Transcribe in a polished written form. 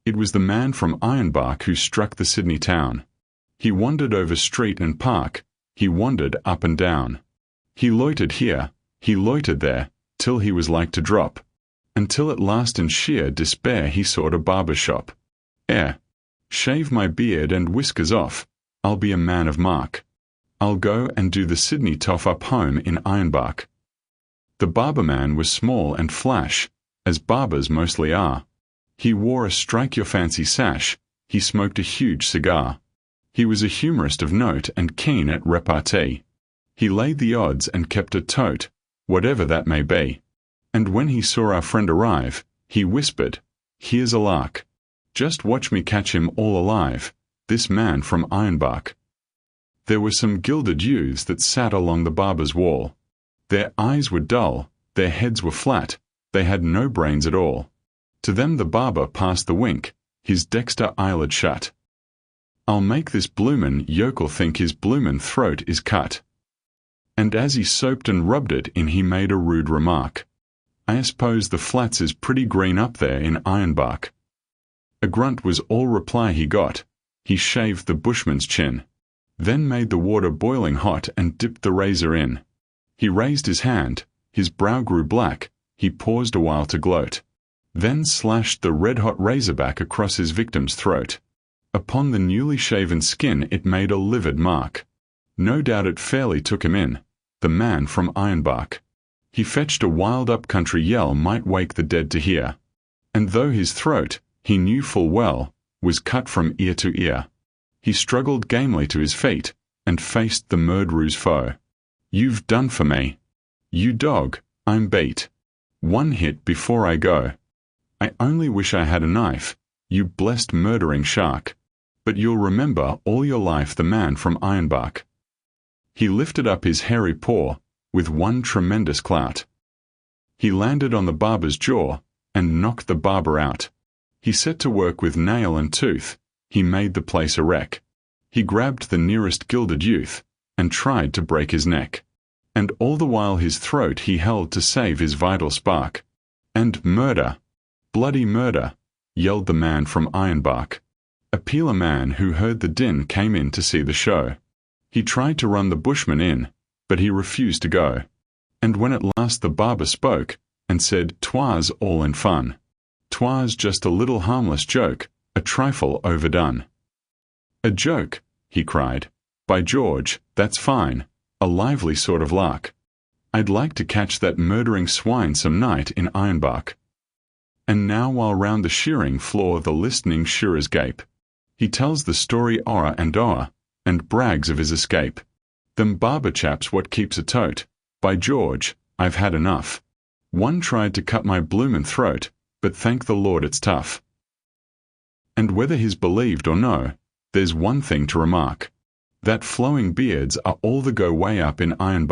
It was the man from Ironbark who struck the Sydney town. He wandered over street and park, he wandered up and down. He loitered here, he loitered there, till he was like to drop, until at last in sheer despair he sought a barber's shop. Shave my beard and whiskers off, I'll be a man of mark. I'll go and do the Sydney toff up home in Ironbark. The barberman was small and flash, as barbers mostly are. He wore a strike-your-fancy sash, he smoked a huge cigar. He was a humorist of note and keen at repartee. He laid the odds and kept a tote, whatever that may be. And when he saw our friend arrive, he whispered, "Here's a lark. Just watch me catch him all alive, this man from Ironbark." There were some gilded youths that sat along the barber's wall. Their eyes were dull, their heads were flat, they had no brains at all. To them the barber passed the wink, his dexter eyelid shut. "I'll make this bloomin' yokel think his bloomin' throat is cut." And as he soaped and rubbed it in he made a rude remark. "I suppose the flats is pretty green up there in Ironbark." A grunt was all reply he got. He shaved the bushman's chin, then made the water boiling hot and dipped the razor in. He raised his hand, his brow grew black, he paused a while to gloat, then slashed the red-hot razor back across his victim's throat. Upon the newly shaven skin it made a livid mark. No doubt it fairly took him in, the man from Ironbark. He fetched a wild up-country yell might wake the dead to hear. And though his throat, he knew full well, was cut from ear to ear, he struggled gamely to his feet, and faced the murderer's foe. "You've done for me. You dog, I'm beat. One hit before I go. I only wish I had a knife, you blessed murdering shark. But you'll remember all your life the man from Ironbark." He lifted up his hairy paw, with one tremendous clout. He landed on the barber's jaw, and knocked the barber out. He set to work with nail and tooth, he made the place a wreck. He grabbed the nearest gilded youth, and tried to break his neck. And all the while his throat he held to save his vital spark. And "Murder! Bloody murder!" yelled the man from Ironbark. A peeler man who heard the din came in to see the show. He tried to run the bushman in, but he refused to go. And when at last the barber spoke, and said 'twas all in fun, 'twas just a little harmless joke, a trifle overdone. "A joke," he cried. "By George, that's fine, a lively sort of lark. I'd like to catch that murdering swine some night in Ironbark." And now while round the shearing floor the listening shearers gape, he tells the story o'er, and brags of his escape. "Them barber chaps what keeps a tote, by George, I've had enough. One tried to cut my bloomin' throat, but thank the Lord it's tough." And whether he's believed or no, there's one thing to remark, that flowing beards are all the go way up in Ironbark.